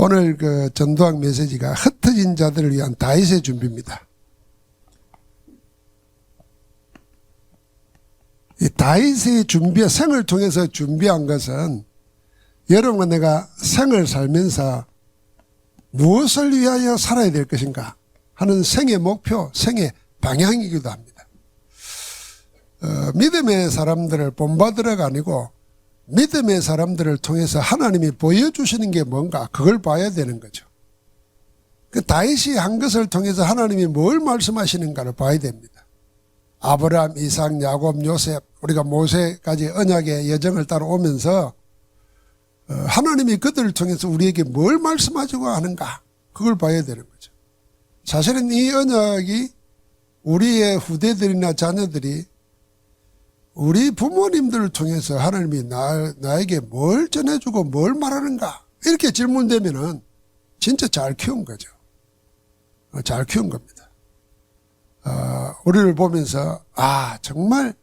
오늘 그 전도학 메시지가 흩어진 자들을 위한 다윗의 준비입니다. 이 다윗의 생을 통해서 준비한 것은 여러분과 내가 생을 살면서 무엇을 위하여 살아야 될 것인가 하는 생의 목표, 생의 방향이기도 합니다. 믿음의 사람들을 본받으러가 아니고 믿음의 사람들을 통해서 하나님이 보여주시는 게 뭔가 그걸 봐야 되는 거죠. 그 다윗이 한 것을 통해서 하나님이 뭘 말씀하시는가를 봐야 됩니다. 아브라함, 이삭, 야곱, 요셉, 우리가 모세까지 언약의 여정을 따라오면서 하나님이 그들을 통해서 우리에게 뭘 말씀하시고 하는가 그걸 봐야 되는 거죠. 사실은 이 언약이 우리의 후대들이나 자녀들이 우리 부모님들을 통해서 하나님이 나에게 뭘 전해주고 뭘 말하는가 이렇게 질문되면은 진짜 잘 키운 거죠. 잘 키운 겁니다. 우리를 보면서 정말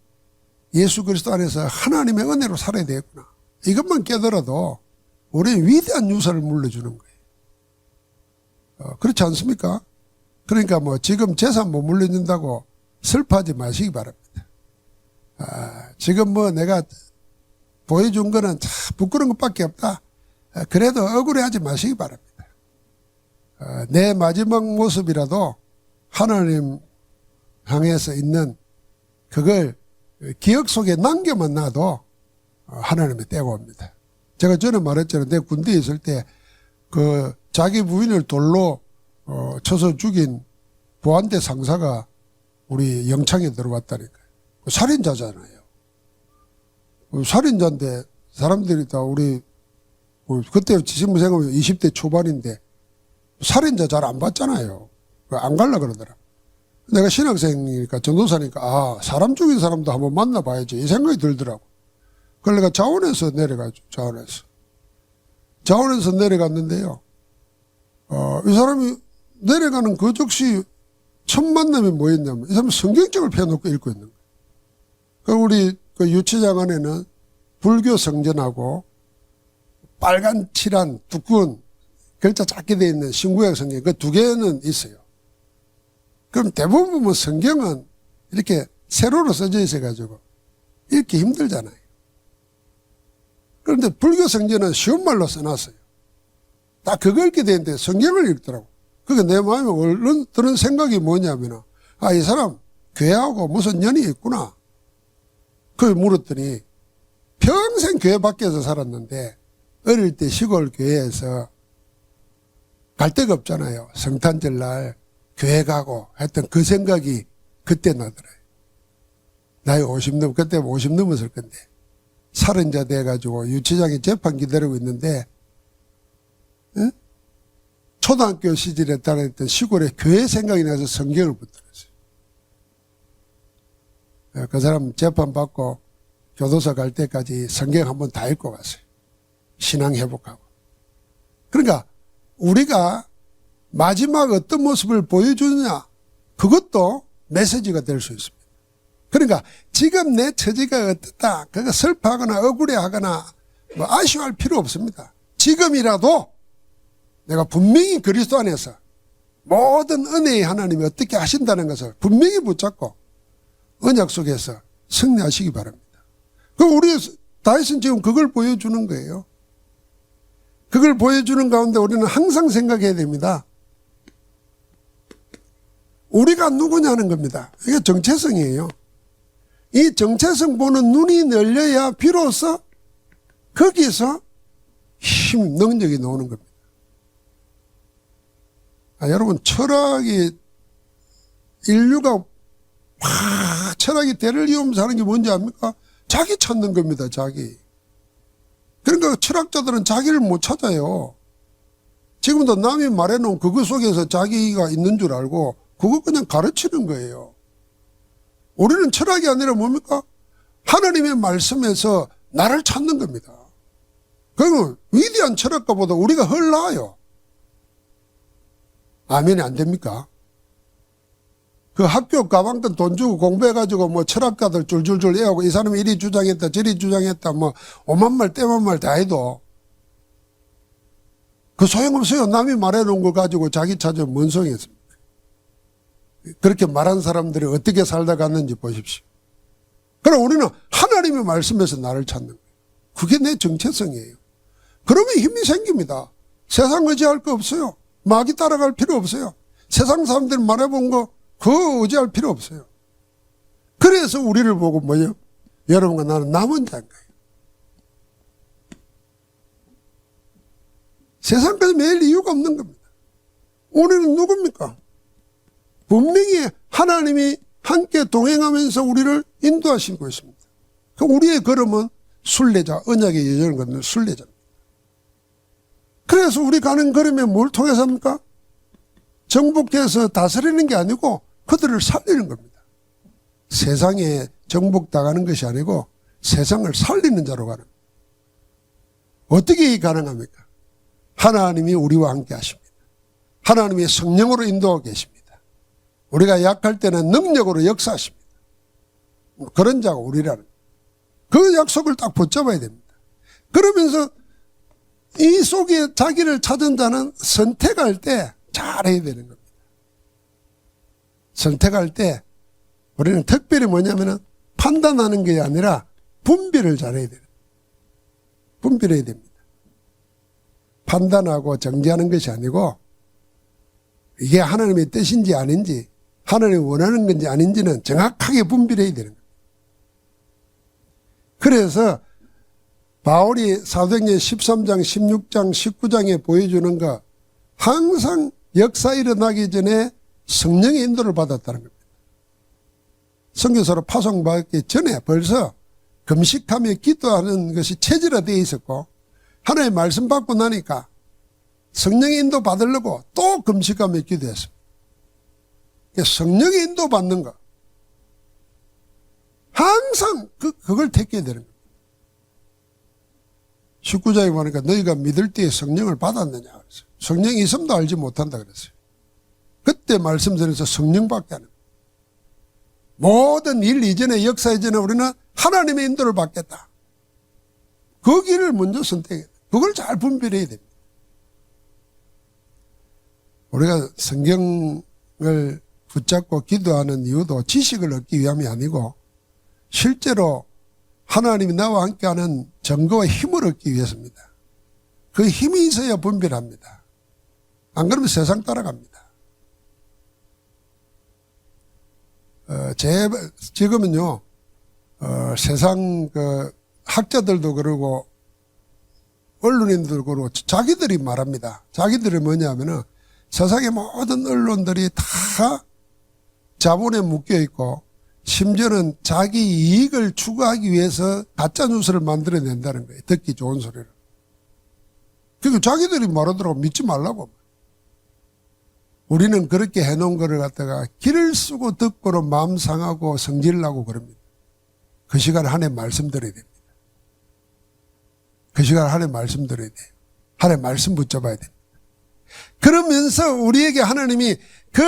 예수 그리스도 안에서 하나님의 은혜로 살아야 되겠구나. 이것만 깨달아도 우리는 위대한 유산을 물려주는 거예요. 그렇지 않습니까? 그러니까 지금 재산 못 물려준다고 슬퍼하지 마시기 바랍니다. 지금 내가 보여준 거는 참 부끄러운 것밖에 없다. 그래도 억울해하지 마시기 바랍니다. 내 마지막 모습이라도 하나님 향해서 있는 그걸 기억 속에 남겨만 놔도 하나님이 떼고 옵니다. 제가 전에 말했잖아요. 내 군대에 있을 때 그 자기 부인을 돌로 쳐서 죽인 보안대 상사가 우리 영창에 들어왔다니까요. 살인자잖아요. 살인자인데 사람들이 다 우리 그때 지금 생각하면 20대 초반인데 살인자 잘 안 봤잖아요. 안 갈라 그러더라. 내가 신학생이니까 전도사니까 사람 죽인 사람도 한번 만나봐야지 이 생각이 들더라고. 그걸 내가 자원에서 내려가죠. 자원에서 내려갔는데요. 이 사람이 내려가는 그 즉시 첫 만남이 뭐였냐면 이 사람은 성경책을 펴놓고 읽고 있는 거예요. 그 우리 그 유치장 안에는 불교 성전하고 빨간 칠한 두꺼운 글자 작게 되어 있는 신구약 성경 그 두 개는 있어요. 그럼 대부분 성경은 이렇게 세로로 써져 있어가지고 읽기 힘들잖아요. 그런데 불교 성전은 쉬운 말로 써놨어요. 다 그걸 읽게 되는데 성경을 읽더라고. 그게 내 마음에 얼른 드는 생각이 뭐냐면 이 사람 교회하고 무슨 연이 있구나. 그걸 물었더니 평생 교회 밖에서 살았는데 어릴 때 시골 교회에서 갈 데가 없잖아요. 성탄절 날 교회 가고 했던 그 생각이 그때 나더라고요. 나이 50 그때 50 넘었을 건데 살인자 돼가지고 유치장에 재판 기다리고 있는데 초등학교 시절에 다녔던 시골에 교회 생각이 나서 성경을 붙들었어요. 그 사람 재판 받고 교도소 갈 때까지 성경 한번 다 읽고 갔어요. 신앙 회복하고. 그러니까 우리가 마지막 어떤 모습을 보여주느냐 그것도 메시지가 될 수 있습니다. 그러니까 지금 내 처지가 어떻다 그거 슬퍼하거나 억울해하거나 아쉬워할 필요 없습니다. 지금이라도 내가 분명히 그리스도 안에서 모든 은혜의 하나님이 어떻게 하신다는 것을 분명히 붙잡고 언약 속에서 승리하시기 바랍니다. 그럼 우리 다윗은 지금 그걸 보여주는 거예요. 그걸 보여주는 가운데 우리는 항상 생각해야 됩니다. 우리가 누구냐는 겁니다. 이게 정체성이에요. 이 정체성 보는 눈이 열려야 비로소 거기서 힘, 능력이 나오는 겁니다. 여러분 인류가 철학이 대를 이으면서 하는 게 뭔지 압니까? 자기 찾는 겁니다. 자기. 그러니까 철학자들은 자기를 못 찾아요. 지금도 남이 말해놓은 그거 속에서 자기가 있는 줄 알고 그거 그냥 가르치는 거예요. 우리는 철학이 아니라 뭡니까? 하나님의 말씀에서 나를 찾는 겁니다. 그러면 위대한 철학가보다 우리가 훨 나아요. 아멘이 안 됩니까? 그 학교 가방돈 돈 주고 공부해가지고 철학가들 줄줄줄 애하고 이 사람이 이리 주장했다 저리 주장했다 오만 말 떼만 말 다 해도 그 소용없어요. 남이 말해놓은 거 가지고 자기 찾으면 뭔 소용이 있습니까? 그렇게 말한 사람들이 어떻게 살다 갔는지 보십시오. 그럼 우리는 하나님의 말씀에서 나를 찾는 거예요. 그게 내 정체성이에요. 그러면 힘이 생깁니다. 세상 의지할 거 없어요. 마귀 따라갈 필요 없어요. 세상 사람들이 말해본 거 그거 의지할 필요 없어요. 그래서 우리를 보고 뭐예요? 여러분과 나는 남은 자인 거예요. 세상까지 매일 이유가 없는 겁니다. 우리는 누굽니까? 분명히 하나님이 함께 동행하면서 우리를 인도하시고 있습니다. 우리의 걸음은 순례자, 언약의 여정을 걷는 순례자입니다. 그래서 우리 가는 걸음에 뭘 통해서 합니까? 정복해서 다스리는 게 아니고 그들을 살리는 겁니다. 세상에 정복당하는 것이 아니고 세상을 살리는 자로 가는 겁니다. 어떻게 가능합니까? 하나님이 우리와 함께 하십니다. 하나님이 성령으로 인도하고 계십니다. 우리가 약할 때는 능력으로 역사하십니다. 그런 자가 우리라는 그 약속을 딱 붙잡아야 됩니다. 그러면서 이 속에 자기를 찾은 자는 선택할 때 잘해야 되는 겁니다. 선택할 때 우리는 특별히 뭐냐면은 판단하는 게 아니라 분별을 잘해야 돼요. 분별해야 됩니다. 판단하고 정죄하는 것이 아니고 이게 하나님의 뜻인지 아닌지 하나님이 원하는 건지 아닌지는 정확하게 분별해야 되는 거예요. 그래서 바울이 사도행전 13장, 16장, 19장에 보여주는 거 항상 역사 일어나기 전에 성령의 인도를 받았다는 겁니다. 선교사로 파송받기 전에 벌써 금식하며 기도하는 것이 체질화되어 있었고 하나님의 말씀 받고 나니까 성령의 인도 받으려고 또 금식하며 기도했습니다. 성령의 인도 받는 거 항상 그걸 택해야 되는 겁니다. 19장에 보니까 너희가 믿을 때에 성령을 받았느냐 그랬어요. 성령이 있음도 알지 못한다 그랬어요. 그때 말씀드려서 성령밖에 안 합니다. 모든 일 이전에 역사 이전에 우리는 하나님의 인도를 받겠다. 그 길을 먼저 선택해야 돼요. 그걸 잘 분별해야 됩니다. 우리가 성경을 붙잡고 기도하는 이유도 지식을 얻기 위함이 아니고 실제로 하나님이 나와 함께하는 증거와 힘을 얻기 위해서입니다. 그 힘이 있어야 분별합니다. 안 그러면 세상 따라갑니다. 지금은요, 세상 학자들도 그러고 언론인들도 그러고 자기들이 말합니다. 자기들이 뭐냐면은 세상의 모든 언론들이 다 자본에 묶여 있고 심지어는 자기 이익을 추구하기 위해서 가짜뉴스를 만들어낸다는 거예요. 듣기 좋은 소리를. 그러니까 자기들이 말하더라고 믿지 말라고. 우리는 그렇게 해놓은 거를 갖다가 길을 쓰고 듣고로 마음 상하고 성질나고 그럽니다. 그 시간에 하나님 말씀 드려야 됩니다. 그 시간에 하나님 말씀 드려야 돼요. 하나님 말씀 붙잡아야 됩니다. 그러면서 우리에게 하나님이 그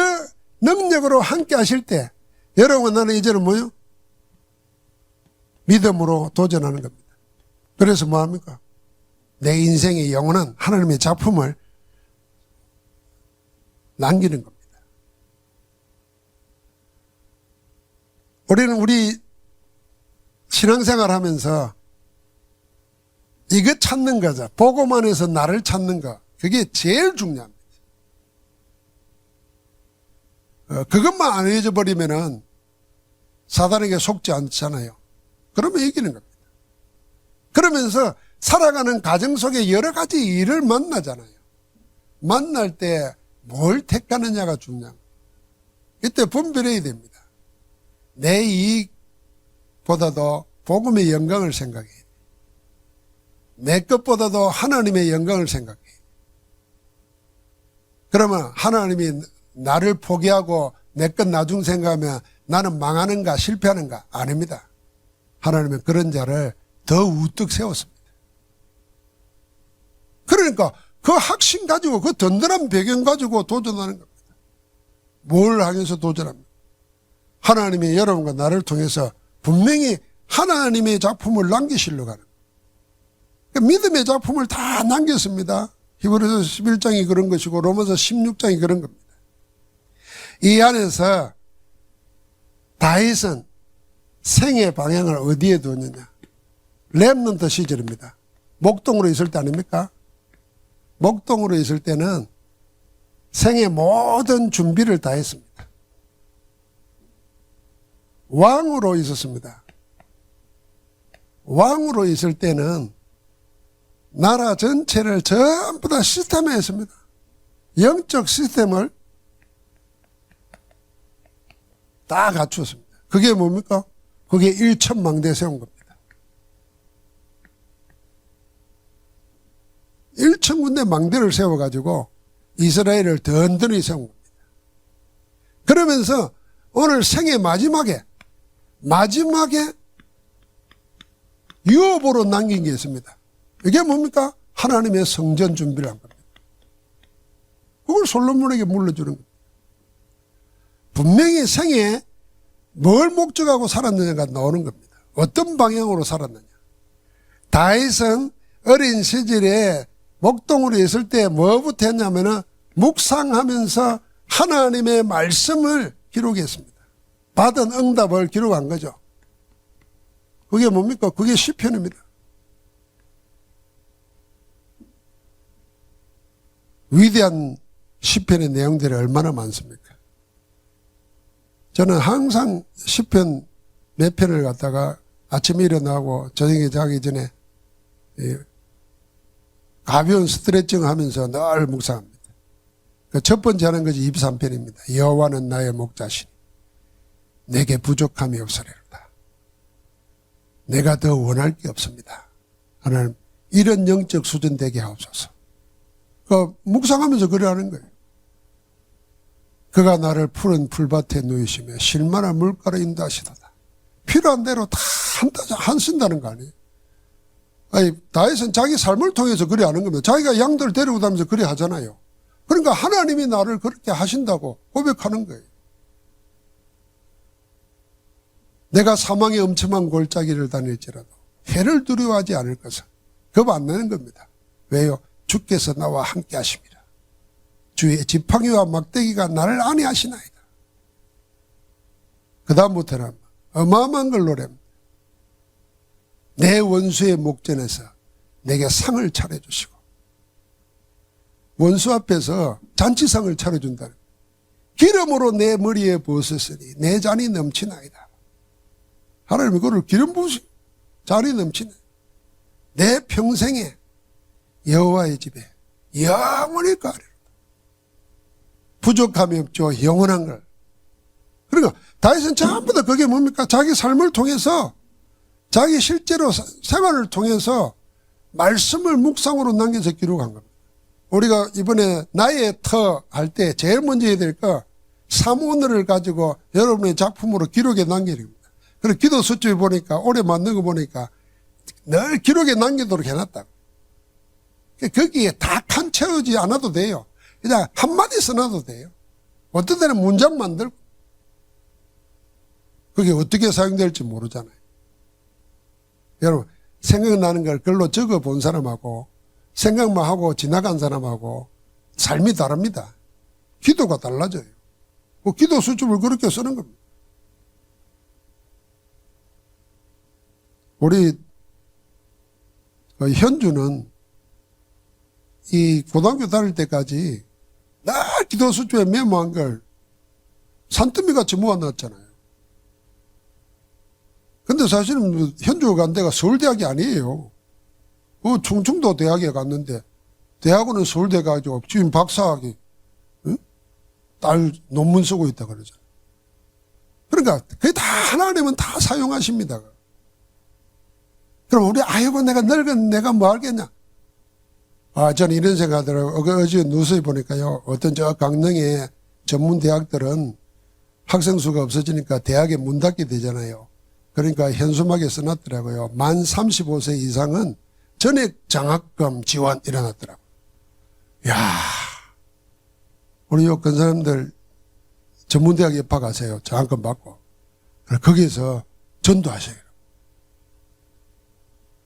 능력으로 함께 하실 때 여러분 나는 이제는 뭐요? 믿음으로 도전하는 겁니다. 그래서 뭐합니까? 내 인생의 영원한 하나님의 작품을 남기는 겁니다. 우리는 우리 신앙생활 하면서 이거 찾는 거죠. 보고만 해서 나를 찾는 거. 그게 제일 중요합니다. 그것만 안 잊어버리면은 사단에게 속지 않잖아요. 그러면 이기는 겁니다. 그러면서 살아가는 가정 속에 여러 가지 일을 만나잖아요. 만날 때 뭘 택하느냐가 중요합니다. 이때 분별해야 됩니다. 내 이익보다도 복음의 영광을 생각해야 돼요. 내 것보다도 하나님의 영광을 생각해요. 그러면 하나님이 나를 포기하고 내 것 나중 생각하면 나는 망하는가 실패하는가 아닙니다. 하나님은 그런 자를 더 우뚝 세웠습니다. 그러니까 그 확신 가지고 그 든든한 배경 가지고 도전하는 겁니다. 뭘 하면서 도전합니까? 하나님이 여러분과 나를 통해서 분명히 하나님의 작품을 남기시려고 하는 거예요. 믿음의 작품을 다 남겼습니다. 히브리서 11장이 그런 것이고 로마서 16장이 그런 겁니다. 이 안에서 다윗은 생의 방향을 어디에 두느냐. 렘넌트 시절입니다. 목동으로 있을 때 아닙니까? 목동으로 있을 때는 생의 모든 준비를 다 했습니다. 왕으로 있었습니다. 왕으로 있을 때는 나라 전체를 전부 다 시스템에 했습니다. 영적 시스템을 다 갖추었습니다. 그게 뭡니까? 그게 일천망대 세운 겁니다. 1천군데 망대를 세워가지고 이스라엘을 든든히 세운 겁니다. 그러면서 오늘 생의 마지막에 유업으로 남긴 게 있습니다. 이게 뭡니까? 하나님의 성전 준비를 한 겁니다. 그걸 솔로몬에게 물려주는 겁니다. 분명히 생에 뭘 목적하고 살았느냐가 나오는 겁니다. 어떤 방향으로 살았느냐. 다윗은 어린 시절에 목동으로 있을 때 뭐부터 했냐면은 묵상하면서 하나님의 말씀을 기록했습니다. 받은 응답을 기록한 거죠. 그게 뭡니까? 그게 시편입니다. 위대한 시편의 내용들이 얼마나 많습니까? 저는 항상 시편 몇 편을 갖다가 아침에 일어나고 저녁에 자기 전에 가벼운 스트레칭 하면서 늘 묵상합니다. 첫 번째 하는 것이 23편입니다. 여호와는 나의 목자시니 내게 부족함이 없으리로다. 내가 더 원할 게 없습니다. 하나님 이런 영적 수준 되게 하옵소서. 묵상하면서 그래 하는 거예요. 그가 나를 푸른 풀밭에 누이시며 실만한 물가로 인도하시도다. 필요한 대로 다 한신다는 거 아니에요. 아니, 다윗은 자기 삶을 통해서 그래 하는 겁니다. 자기가 양들을 데리고 다니면서 그래 하잖아요. 그러니까 하나님이 나를 그렇게 하신다고 고백하는 거예요. 내가 사망의 엄청난 골짜기를 다닐지라도 해를 두려워하지 않을 것은 겁 안 내는 겁니다. 왜요? 주께서 나와 함께 하십니다. 주의 지팡이와 막대기가 나를 안위하시나이다. 그 다음부터는 어마어마한 걸 노래합니다. 내 원수의 목전에서 내게 상을 차려주시고 원수 앞에서 잔치상을 차려준다. 기름으로 내 머리에 부었으니 내 잔이 넘치나이다. 하나님이 그걸 기름 부으시 잔이 넘치네. 내 평생에 여호와의 집에 영원히 가리로다. 부족함이 없죠. 영원한 걸. 그러니까 다윗은 전부 다 그게 뭡니까? 자기 삶을 통해서 자기 실제로 생활을 통해서 말씀을 묵상으로 남겨서 기록한 겁니다. 우리가 이번에 나의 터 할 때 제일 먼저 해야 될 거 사무원을 가지고 여러분의 작품으로 기록에 남기는 겁니다. 그리고 기도 수첩에 보니까 올해 만든 거 보니까 늘 기록에 남기도록 해놨다. 거기에 다 칸 채우지 않아도 돼요. 그냥 한마디 써놔도 돼요. 어떤 때는 문장 만들고 그게 어떻게 사용될지 모르잖아요. 여러분 생각나는 걸 글로 적어 본 사람하고 생각만 하고 지나간 사람하고 삶이 다릅니다. 기도가 달라져요. 그 기도 수첩을 그렇게 쓰는 겁니다. 우리 현주는 이 고등학교 다닐 때까지 늘 기도 수첩에 메모한 걸 산더미같이 모아놨잖아요. 근데 사실은 현주가 간 데가 서울대학이 아니에요. 충청도 대학에 갔는데 대학원은 서울대 가지고 지금 박사학위 딸 논문 쓰고 있다 그러잖아요. 그러니까 그게 다 하나님은 다 사용하십니다. 그럼 우리 아이고 내가 늙은 내가 뭐 알겠냐. 저는 이런 생각하더라고요. 어제 뉴스에 보니까요. 어떤 저 강릉의 전문 대학들은 학생 수가 없어지니까 대학에 문 닫게 되잖아요. 그러니까 현수막에 써놨더라고요. 만 35세 이상은 전액 장학금 지원 일어났더라고요. 야, 우리 요 근사람들 전문대학 입학하세요. 장학금 받고. 거기에서 전도하세요.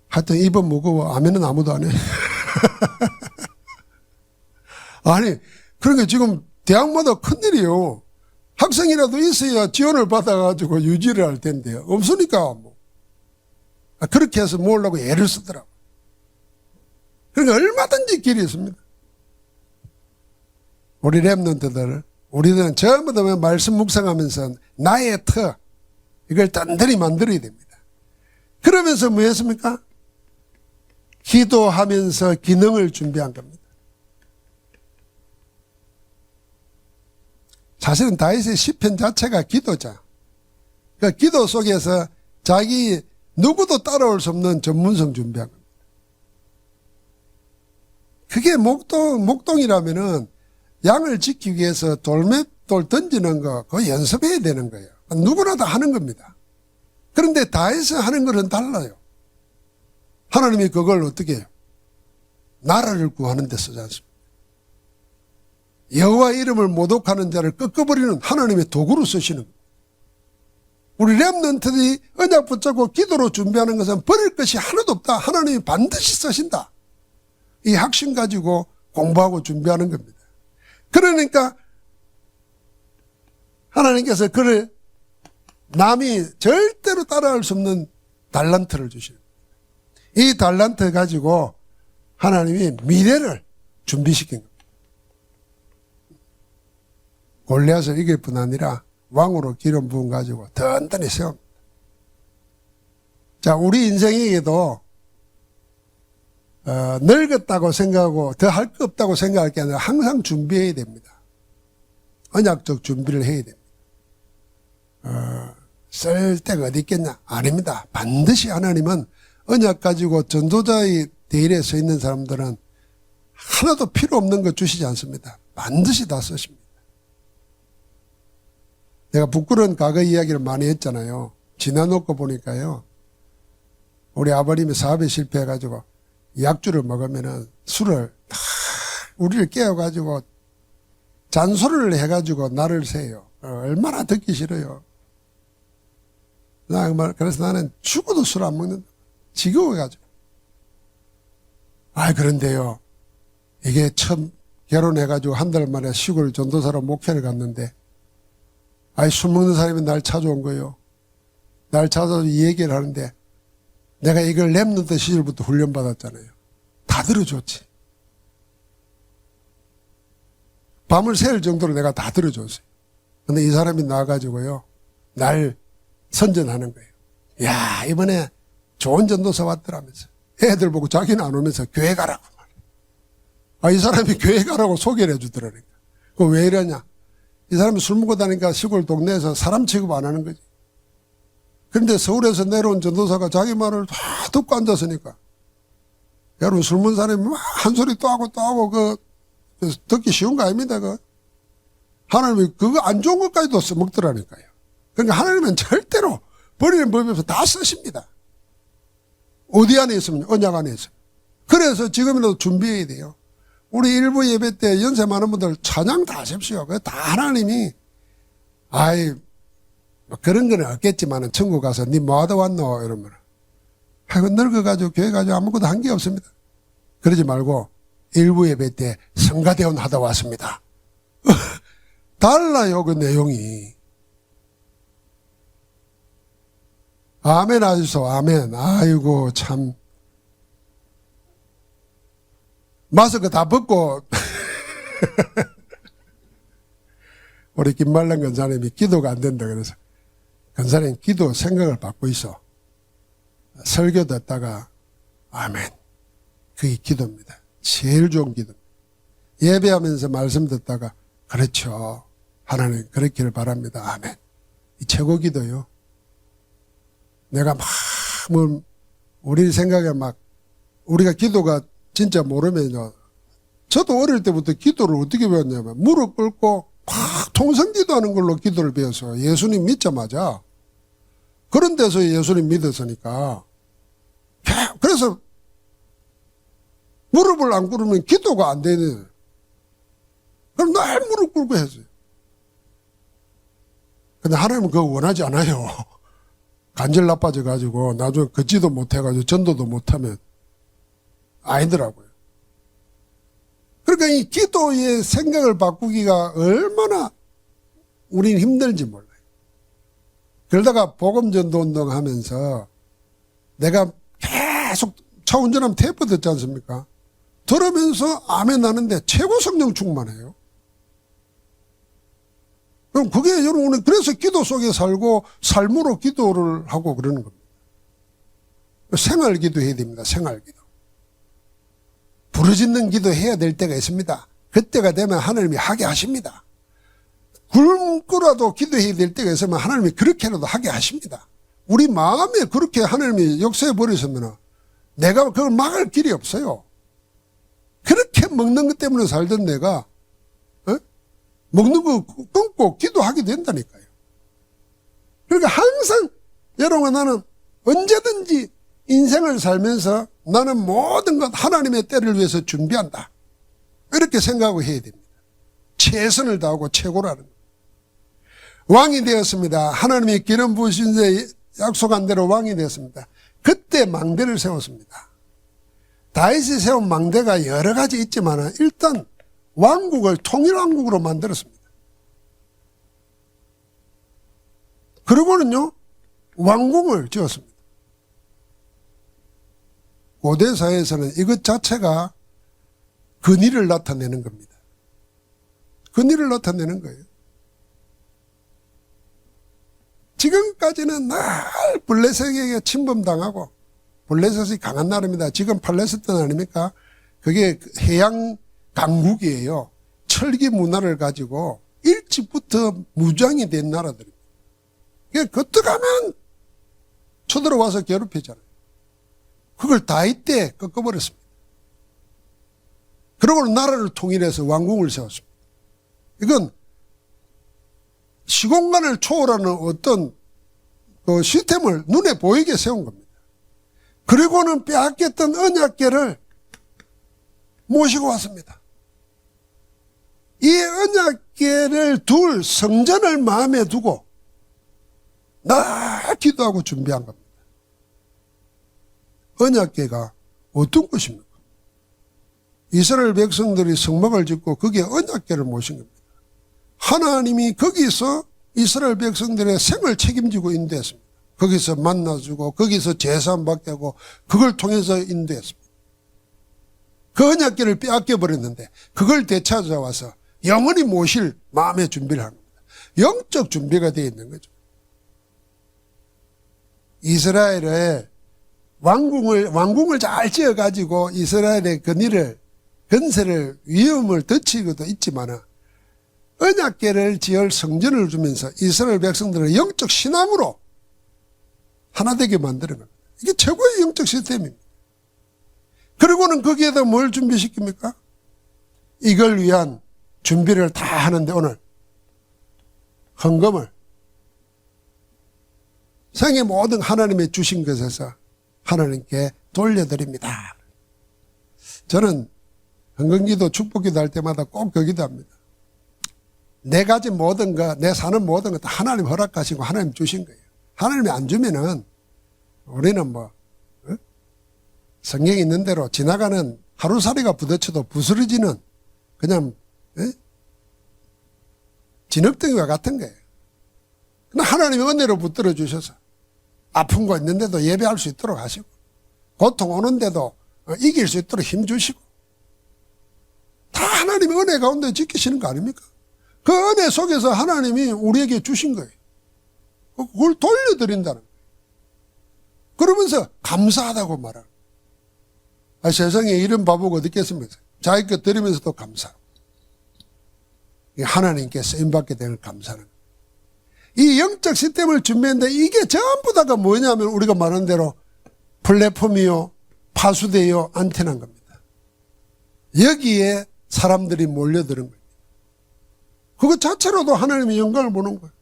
하여튼 입은 무거워. 아멘은 아무도 안 해. 아니, 그러니까 지금 대학마다 큰일이요. 학생이라도 있어야 지원을 받아가지고 유지를 할 텐데요. 없으니까 뭐. 그렇게 해서 모으려고 애를 쓰더라고요. 그러니까 얼마든지 길이 있습니다. 우리 랩런트들, 우리들은 전부 다 말씀 묵상하면서 나의 터, 이걸 단단히 만들어야 됩니다. 그러면서 뭐 했습니까? 기도하면서 기능을 준비한 겁니다. 사실은 다윗의 시편 자체가 기도자. 그러니까 기도 속에서 자기 누구도 따라올 수 없는 전문성 준비한 겁니다. 그게 목동이라면은 양을 지키기 위해서 돌 던지는 거, 그거 연습해야 되는 거예요. 누구나 다 하는 겁니다. 그런데 다윗이 하는 것은 달라요. 하나님이 그걸 어떻게 해요? 나라를 구하는 데 쓰지 않습니다. 여호와 이름을 모독하는 자를 꺾어버리는 하나님의 도구로 쓰시는 거예요. 우리 렘넌트들이 언약 붙잡고 기도로 준비하는 것은 버릴 것이 하나도 없다. 하나님이 반드시 쓰신다. 이 확신 가지고 공부하고 준비하는 겁니다. 그러니까 하나님께서 그를 남이 절대로 따라할 수 없는 달란트를 주시는 거예요. 이 달란트 가지고 하나님이 미래를 준비시킨 겁니다. 골리앗을 이길 뿐 아니라 왕으로 기름 부음 가지고 든든히 세웁니다. 자, 우리 인생에게도 늙었다고 생각하고 더 할 거 없다고 생각할 게 아니라 항상 준비해야 됩니다. 언약적 준비를 해야 됩니다. 쓸 데가 어디 있겠냐? 아닙니다. 반드시 하나님은 언약 가지고 전도자의 대일에 서 있는 사람들은 하나도 필요 없는 거 주시지 않습니다. 반드시 다 쓰십니다. 내가 부끄러운 과거 이야기를 많이 했잖아요. 지나놓고 보니까요. 우리 아버님이 사업에 실패해가지고 약주를 먹으면은 술을 다 우리를 깨워가지고 잔소리를 해가지고 나를 세요. 얼마나 듣기 싫어요. 그래서 나는 죽어도 술 안 먹는다. 지겨워가지고. 그런데요. 이게 처음 결혼해가지고 한 달 만에 시골 전도사로 목회를 갔는데 술 먹는 사람이 날 찾아온 거예요. 날 찾아서 이 얘기를 하는데 내가 이걸 랩런트 시절부터 훈련받았잖아요. 다 들어줬지. 밤을 새울 정도로 내가 다 들어줬어요. 근데 이 사람이 나와가지고요. 날 선전하는 거예요. 야, 이번에 좋은 전도사 왔더라면서. 애들 보고 자기는 안 오면서 교회 가라고 말이야. 이 사람이 교회 가라고 소개를 해주더라니까. 그거 왜 이러냐. 이 사람이 술 먹고 다니니까 시골 동네에서 사람 취급 안 하는 거지. 그런데 서울에서 내려온 전도사가 자기 말을 다 듣고 앉았으니까. 여러분 술 먹는 사람이 막 한 소리 또 하고 듣기 쉬운 거 아닙니다. 하나님이 그거 안 좋은 것까지도 써먹더라니까요. 그러니까 하나님은 절대로 버리는 법이 없어 다 쓰십니다. 어디 안에 있으면 언약 안에 있으면. 그래서 지금이라도 준비해야 돼요. 우리 일부 예배 때 연세 많은 분들 찬양 다 하십시오. 다 하나님이 뭐 그런 거는 없겠지만은 천국 가서 니 뭐 하다 왔노 이러면 늙어가지고 교회 가지고 아무것도 한 게 없습니다. 그러지 말고 일부 예배 때 성가대원 하다 왔습니다. 달라요 그 내용이. 아멘 하소서. 아멘. 아이고 참 마스크 다 벗고 우리 김말란 권사님이 기도가 안 된다 그래서 권사님 기도 생각을 받고 있어. 설교 듣다가 아멘. 그게 기도입니다. 제일 좋은 기도. 예배하면서 말씀 듣다가 그렇죠. 하나님 그렇기를 바랍니다. 아멘. 이 최고 기도요. 내가 우리 생각에 우리가 기도가 진짜 모르면요. 저도 어릴 때부터 기도를 어떻게 배웠냐면 무릎 꿇고 막 통성기도 하는 걸로 기도를 배웠어요. 예수님 믿자마자. 그런 데서 예수님 믿었으니까. 그래서 무릎을 안 꿇으면 기도가 안 되는. 그럼 날 무릎 꿇고 했어요. 근데 하나님은 그거 원하지 않아요. 간질 나빠져가지고 나중에 걷지도 못해가지고 전도도 못하면 아니더라고요. 그러니까 이 기도의 생각을 바꾸기가 얼마나 우리는 힘들지 몰라요. 그러다가 복음전도 운동하면서 내가 계속 차 운전하면 테이프 듣지 않습니까? 들으면서 아멘 하는데 최고 성령 충만해요. 그럼 그게 여러분은 그래서 기도 속에 살고 삶으로 기도를 하고 그러는 겁니다. 생활 기도해야 됩니다. 생활 기도. 부르짖는 기도 해야 될 때가 있습니다. 그때가 되면 하나님이 하게 하십니다. 굶고라도 기도해야 될 때가 있으면 하나님이 그렇게라도 하게 하십니다. 우리 마음에 그렇게 하나님이 역사해 버리시면 내가 그걸 막을 길이 없어요. 그렇게 먹는 것 때문에 살던 내가 먹는 거 끊고 기도하게 된다니까요. 그러니까 항상 여러분 나는 언제든지 인생을 살면서 나는 모든 것 하나님의 때를 위해서 준비한다. 이렇게 생각하고 해야 됩니다. 최선을 다하고 최고라는 것. 왕이 되었습니다. 하나님이 기름 부으신 데 약속한 대로 왕이 되었습니다. 그때 망대를 세웠습니다. 다윗이 세운 망대가 여러 가지 있지만 일단 왕국을 통일왕국으로 만들었습니다. 그리고는요 왕궁을 지었습니다. 고대 사회에서는 이것 자체가 근위를 나타내는 겁니다. 근위를 나타내는 거예요. 지금까지는 늘 블레셋에게 침범당하고, 블레셋이 강한 나라입니다. 지금 팔레스타인 아닙니까? 그게 해양 강국이에요. 철기 문화를 가지고 일찍부터 무장이 된 나라들입니다. 그때 가면 쳐들어와서 괴롭히잖아요. 그걸 다윗 때 꺾어버렸습니다. 그러고 나라를 통일해서 왕궁을 세웠습니다. 이건 시공간을 초월하는 어떤 그 시스템을 눈에 보이게 세운 겁니다. 그리고는 빼앗겼던 언약궤를 모시고 왔습니다. 이 언약궤를 둘 성전을 마음에 두고 늘 기도하고 준비한 겁니다. 언약궤가 어떤 것입니까? 이스라엘 백성들이 성막을 짓고 거기에 언약궤를 모신 겁니다. 하나님이 거기서 이스라엘 백성들의 생을 책임지고 인도했습니다. 거기서 만나주고 거기서 제사함 받게 하고 그걸 통해서 인도했습니다. 그 언약궤를 빼앗겨 버렸는데 그걸 되찾아와서 영원히 모실 마음의 준비를 하는 겁니다. 영적 준비가 되어 있는 거죠. 이스라엘의 왕궁을 잘 지어가지고 이스라엘의 건설을 위험을 덮치고도 있지만 언약궤를 지을 성전을 주면서 이스라엘 백성들을 영적 신앙으로 하나 되게 만드는 겁니다. 이게 최고의 영적 시스템입니다. 그리고는 거기에다 뭘 준비시킵니까? 이걸 위한 준비를 다 하는데 오늘 헌금을 생의 모든 하나님의 주신 것에서 하나님께 돌려드립니다. 저는 헌금기도 축복기도 할 때마다 꼭 그 기도합니다. 내 가진 모든 것, 내 사는 모든 것 다 하나님 허락하시고 하나님 주신 거예요. 하나님이 안 주면은 우리는 성경에 있는 대로 지나가는 하루살이가 부딪혀도 부스러지는 그냥 진흙덩이와 같은 거예요. 그러나 하나님이 은혜로 붙들어 주셔서 아픈 거 있는데도 예배할 수 있도록 하시고 고통 오는데도 이길 수 있도록 힘 주시고 다 하나님의 은혜 가운데 지키시는 거 아닙니까? 그 은혜 속에서 하나님이 우리에게 주신 거예요. 그걸 돌려드린다는 거예요. 그러면서 감사하다고 말하는 거예요. 세상에 이런 바보가 어디 있겠습니까? 자기 것 드리면서도 감사. 하나님께 쓰임받게 되는 감사는 거예요. 이 영적 시스템을 준비했는데 이게 전부 다가 뭐냐면 우리가 말하는 대로 플랫폼이요, 파수대요, 안테나인 겁니다. 여기에 사람들이 몰려드는 거예요. 그것 자체로도 하나님의 영광을 보는 거예요.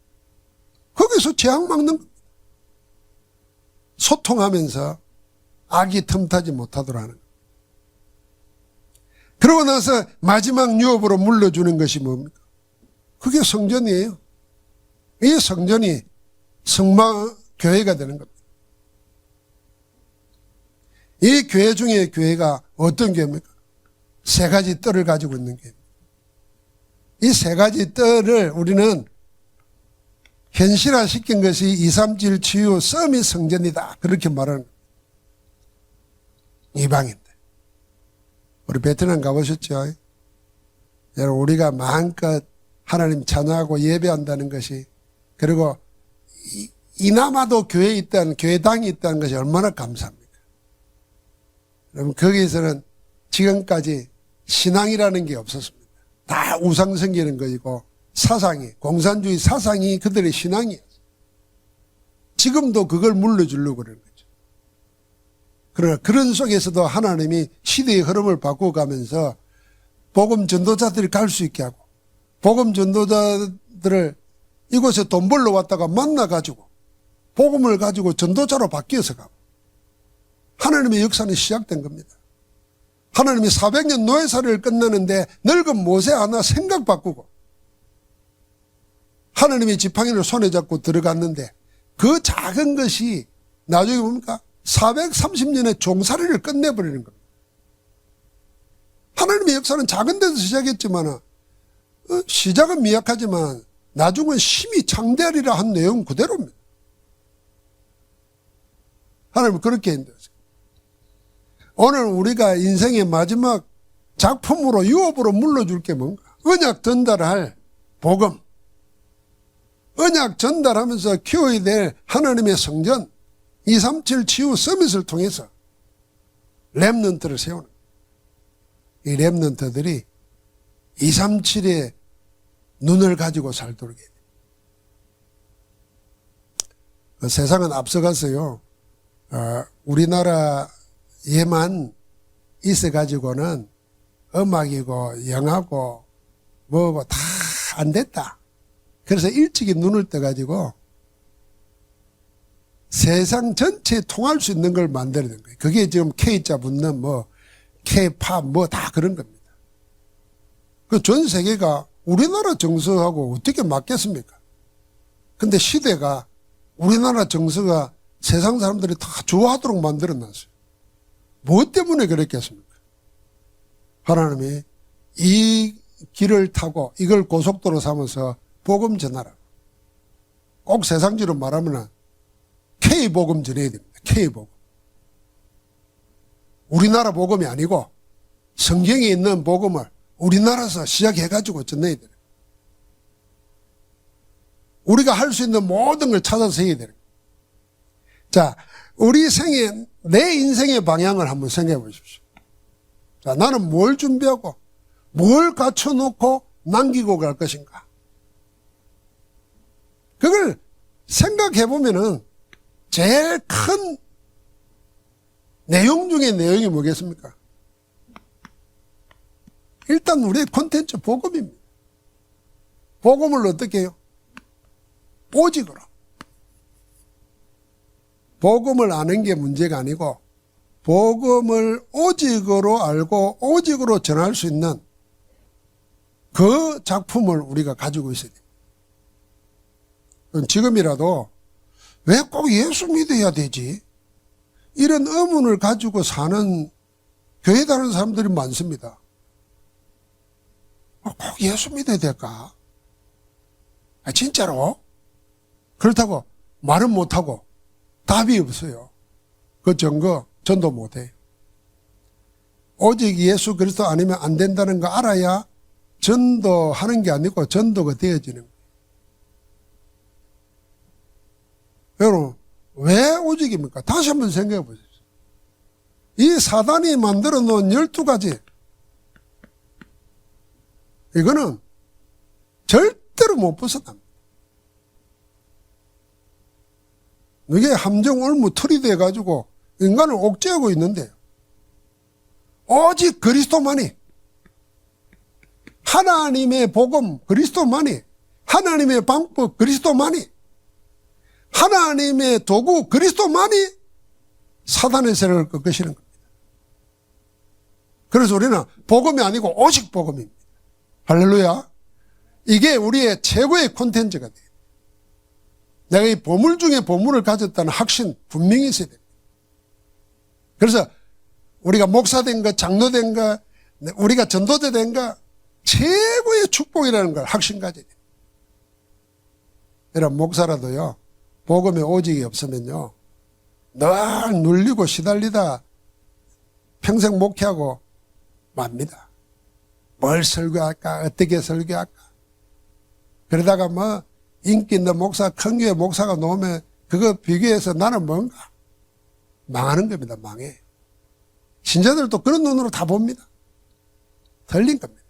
거기서 재앙 막는 겁니다. 소통하면서 악이 틈타지 못하도록 하는 거예요. 그러고 나서 마지막 유업으로 물려주는 것이 뭡니까? 그게 성전이에요. 이 성전이 성막교회가 되는 겁니다. 이 교회 중에 교회가 어떤 교회입니까? 세 가지 뜰을 가지고 있는 게, 이 세 가지 뜰을 우리는 현실화시킨 것이 237 치유 서밋 성전이다, 그렇게 말하는 이방인들. 우리 베트남 가보셨죠? 여러분, 우리가 마음껏 하나님 찬양하고 예배한다는 것이, 그리고 이나마도 교회에 있다는, 교회당이 있다는 것이 얼마나 감사합니까? 여러분, 거기에서는 지금까지 신앙이라는 게 없었습니다. 다 우상 섬기는 것이고, 사상이, 공산주의 사상이 그들의 신앙이었어요. 지금도 그걸 물려주려고 그러는 거죠. 그러나 그런 속에서도 하나님이 시대의 흐름을 바꿔가면서 복음 전도자들이 갈 수 있게 하고, 복음 전도자들을 이곳에 돈 벌러 왔다가 만나가지고 복음을 가지고 전도자로 바뀌어서 가고, 하나님의 역사는 시작된 겁니다. 하나님이 400년 노예살이를 끝내는데 늙은 모세 하나 생각 바꾸고, 하나님이 지팡이를 손에 잡고 들어갔는데 그 작은 것이 나중에 뭡니까? 430년의 종살이를 끝내버리는 겁니다. 하나님의 역사는 작은 데서 시작했지만 시작은 미약하지만 나중은 심히 창대하리라 한 내용 그대로입니다. 하나님은 그렇게 했어요. 오늘 우리가 인생의 마지막 작품으로 유업으로 물러줄 게 뭔가? 언약 전달할 복음, 언약 전달하면서 키워야 될 하나님의 성전, 237 치유 서밋을 통해서 렘넌트를 세우는, 이 렘넌트들이 237의 눈을 가지고 살도록 해야 돼요. 세상은 앞서가서요, 우리나라에만 있어가지고는 음악이고 영화고 뭐고 다 안 됐다. 그래서 일찍이 눈을 떠가지고 세상 전체에 통할 수 있는 걸 만들어낸 거예요. 그게 지금 K자 붙는 뭐 K-팝 뭐 다 그런 겁니다. 그 전 세계가 우리나라 정서하고 어떻게 맞겠습니까? 근데 시대가 우리나라 정서가 세상 사람들이 다 좋아하도록 만들어 놨어요. 무엇 때문에 그랬겠습니까? 하나님이 이 길을 타고 이걸 고속도로 삼아서 복음 전하라. 꼭 세상지로 말하면 K복음 전해야 됩니다. K복음. 우리나라 복음이 아니고 성경에 있는 복음을 우리나라에서 시작해가지고 전해야 돼요. 우리가 할 수 있는 모든 걸 찾아서 해야 돼요. 자, 우리 생애, 내 인생의 방향을 한번 생각해 보십시오. 자, 나는 뭘 준비하고 뭘 갖춰놓고 남기고 갈 것인가? 그걸 생각해 보면은 제일 큰 내용 중에 내용이 뭐겠습니까? 일단 우리의 콘텐츠 복음입니다. 복음을 어떻게 해요? 오직으로. 복음을 아는 게 문제가 아니고 복음을 오직으로 알고 오직으로 전할 수 있는 그 작품을 우리가 가지고 있어야 돼요. 지금이라도 왜 꼭 예수 믿어야 되지? 이런 의문을 가지고 사는 교회 다니는 사람들이 많습니다. 꼭 예수 믿어야 될까? 진짜로? 그렇다고 말은 못하고 답이 없어요. 그 증거 전도 못해요. 오직 예수 그리스도 아니면 안 된다는 거 알아야 전도하는 게 아니고 전도가 되어지는 거예요. 여러분, 왜 오직입니까? 다시 한번 생각해 보십시오. 이 사단이 만들어 놓은 12가지, 이거는 절대로 못 벗어납니다. 이게 함정 올무 틀이 돼가지고 인간을 옥죄하고 있는데요. 오직 그리스도만이, 하나님의 복음 그리스도만이, 하나님의 방법 그리스도만이, 하나님의 도구 그리스도만이 사단의 세력을 꺾으시는 겁니다. 그래서 우리는 복음이 아니고 오직 복음입니다. 할렐루야. 이게 우리의 최고의 콘텐츠가 돼요. 내가 이 보물 중에 보물을 가졌다는 확신 분명히 있어야 됩니다. 그래서 우리가 목사 된 것, 장로 된 것, 우리가 전도자 된 거 최고의 축복이라는 걸 확신 가져야 돼요. 여러분, 목사라도요, 복음에 오직이 없으면요, 늘 눌리고 시달리다 평생 목회하고 맙니다. 뭘 설교할까? 어떻게 설교할까? 그러다가 뭐 인기 있는 목사, 큰 교회 목사가 나오면 그거 비교해서 나는 뭔가? 망하는 겁니다. 망해. 신자들도 그런 눈으로 다 봅니다. 틀린 겁니다.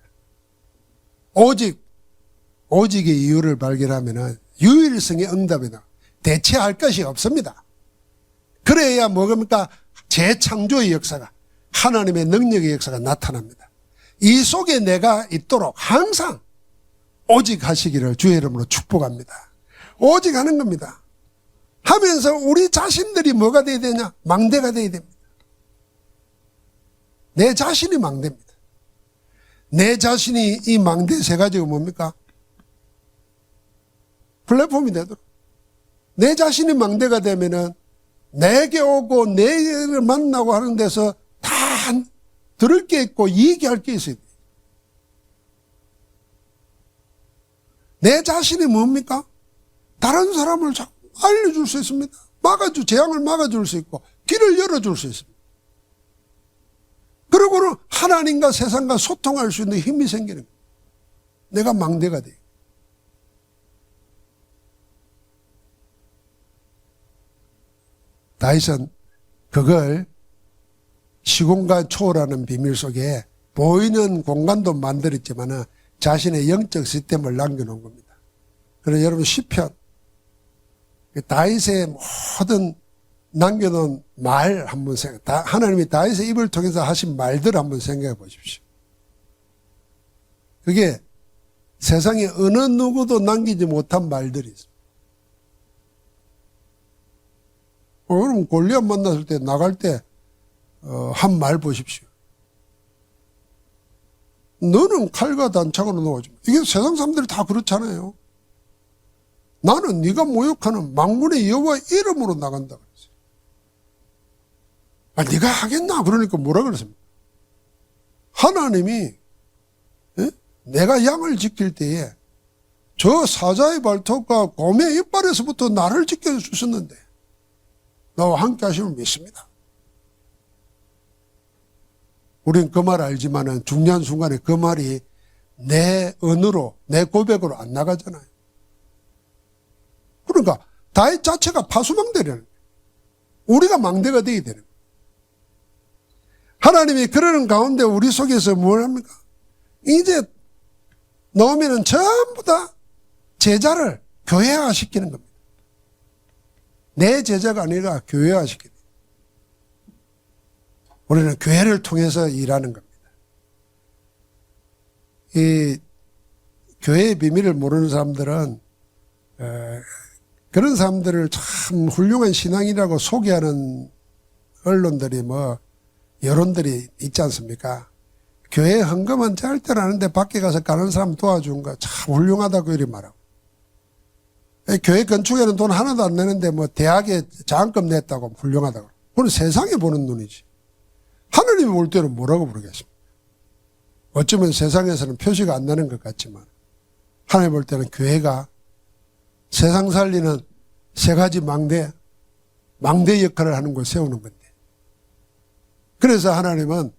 오직의 이유를 발견하면은 유일성의 응답이다. 대체할 것이 없습니다. 그래야 뭡니까? 재창조의 역사가, 하나님의 능력의 역사가 나타납니다. 이 속에 내가 있도록 항상 오직 하시기를 주의 이름으로 축복합니다. 오직 하는 겁니다. 하면서 우리 자신들이 뭐가 돼야 되냐? 망대가 돼야 됩니다. 내 자신이 망대입니다. 내 자신이 이 망대 세 가지가 뭡니까? 플랫폼이 되도록. 내 자신이 망대가 되면은 내게 오고 내를 만나고 하는 데서 다 들을 게 있고 얘기할 게 있어요. 내 자신이 뭡니까? 다른 사람을 알려줄 수 있습니다. 재앙을 막아줄 수 있고 길을 열어줄 수 있습니다. 그리고는 하나님과 세상과 소통할 수 있는 힘이 생기는 거예요. 내가 망대가 돼요. 다윗은 그걸 시공간 초월하는 비밀 속에 보이는 공간도 만들었지만 자신의 영적 시스템을 남겨놓은 겁니다. 그래서 여러분 시편, 다윗의 모든 남겨놓은 말 한번 하나님이 다윗의 입을 통해서 하신 말들 한번 생각해 보십시오. 그게 세상에 어느 누구도 남기지 못한 말들이 있습니다. 그럼 골리앗 만났을 때 나갈 때 한 말 보십시오. 너는 칼과 단창으로 나오지 마. 이게 세상 사람들이 다 그렇잖아요. 나는 네가 모욕하는 만군의 여호와 이름으로 나간다 그랬어요. 네가 하겠나? 그러니까 뭐라 그랬습니까? 하나님이 내가 양을 지킬 때에 저 사자의 발톱과 곰의 이빨에서부터 나를 지켜주셨는데 나와 함께 하심을 믿습니다. 우린 그 말 알지만은 중요한 순간에 그 말이 내 언어로, 내 고백으로 안 나가잖아요. 그러니까 다윗 자체가 파수망대라는 거예요. 우리가 망대가 되어야 되는 거예요. 하나님이 그러는 가운데 우리 속에서 뭘 합니까? 이제 나오면은 전부 다 제자를 교회화시키는 겁니다. 내 제자가 아니라 교회화시키는. 우리는 교회를 통해서 일하는 겁니다. 이 교회의 비밀을 모르는 사람들은 그런 사람들을 참 훌륭한 신앙이라고 소개하는 언론들이 여론들이 있지 않습니까? 교회 헌금은 절대로 안 하는데 밖에 가서 가는 사람 도와준 거 참 훌륭하다고 이렇게 말하고. 교회 건축에는 돈 하나도 안 내는데 대학에 장학금 냈다고 훌륭하다고. 그건 세상에 보는 눈이지. 하나님이 볼 때는 뭐라고 부르겠습니까? 어쩌면 세상에서는 표시가 안 나는 것 같지만 하나님 볼 때는 교회가 세상 살리는 세 가지 망대 역할을 하는 걸 세우는 건데. 그래서 하나님은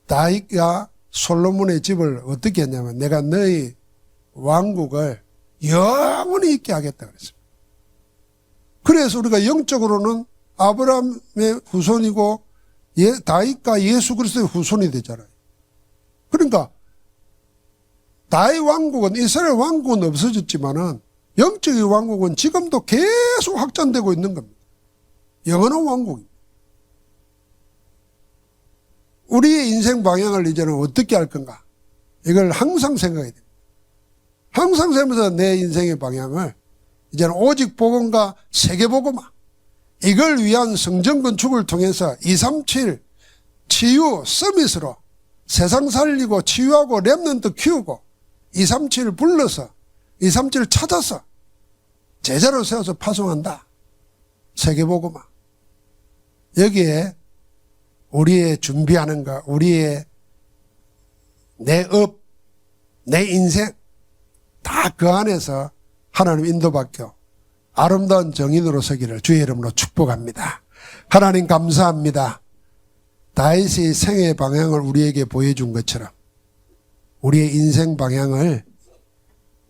다윗과 솔로몬의 집을 어떻게 했냐면 내가 너희 왕국을 영원히 있게 하겠다 그랬습니다. 그래서 우리가 영적으로는 아브라함의 후손이고 다윗과 예수 그리스도의 후손이 되잖아요. 그러니까 다윗 왕국은, 이스라엘 왕국은 없어졌지만은 영적인 왕국은 지금도 계속 확장되고 있는 겁니다. 영원한 왕국입니다. 우리의 인생 방향을 이제는 어떻게 할 건가? 이걸 항상 생각해야 됩니다. 항상 생각하면서 내 인생의 방향을 이제는 오직 복음과 세계복음화, 이걸 위한 성전 건축을 통해서 237 치유 서밋으로 세상 살리고 치유하고 렘넌트 키우고 237을 불러서 237을 찾아서 제자로 세워서 파송한다. 세계복음화. 여기에 우리의 준비하는 것, 우리의 내 업, 내 인생 다 그 안에서 하나님 인도받겨 아름다운 정인으로 서기를 주의 이름으로 축복합니다. 하나님 감사합니다. 다윗의 생애의 방향을 우리에게 보여준 것처럼 우리의 인생 방향을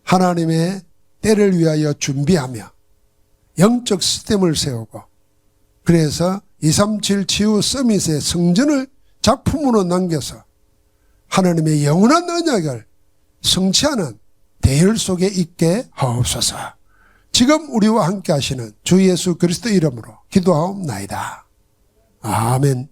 하나님의 때를 위하여 준비하며 영적 시스템을 세우고 그래서 237 치유 서밋의 성전을 작품으로 남겨서 하나님의 영원한 언약을 성취하는 대열 속에 있게 하옵소서. 지금 우리와 함께 하시는 주 예수 그리스도 이름으로 기도하옵나이다. 아멘.